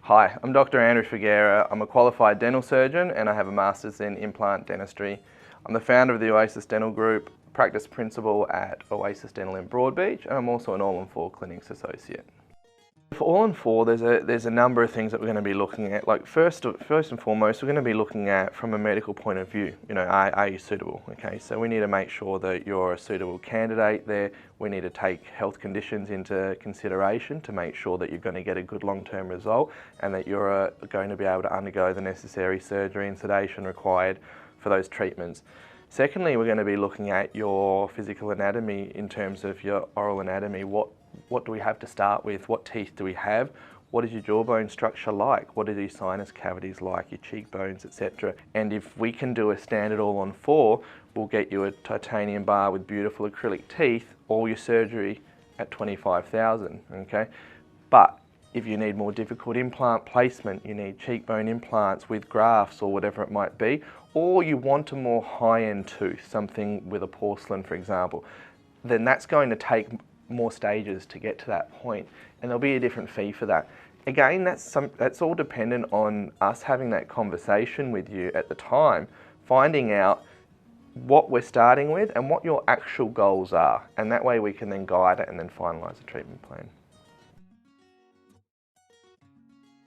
Hi, I'm Dr. Andrew Firgaira. I'm a qualified dental surgeon and I have a Master's in Implant Dentistry. I'm the founder of the Oasis Dental Group, practice principal at Oasis Dental in Broadbeach, and I'm also an All-On-4 clinics associate. For All-On-4, there's a number of things that we're going to be looking at. Like first and foremost, we're going to be looking at from a medical point of view. You know, are you suitable? Okay, so we need to make sure that you're a suitable candidate there. We need to take health conditions into consideration to make sure that you're going to get a good long-term result and that you're going to be able to undergo the necessary surgery and sedation required for those treatments. Secondly, we're going to be looking at your physical anatomy in terms of your oral anatomy. What do we have to start with? What teeth do we have? What is your jawbone structure like? What are your sinus cavities like, your cheekbones, etc.? And if we can do a standard All-On-4, we'll get you a titanium bar with beautiful acrylic teeth, all your surgery at $25,000, okay? But if you need more difficult implant placement, you need cheekbone implants with grafts or whatever it might be, or you want a more high-end tooth, something with a porcelain, for example, then that's going to take more stages to get to that point, and there'll be a different fee for that. Again, that's all dependent on us having that conversation with you at the time, finding out what we're starting with and what your actual goals are, and that way we can then guide it and then finalise a treatment plan.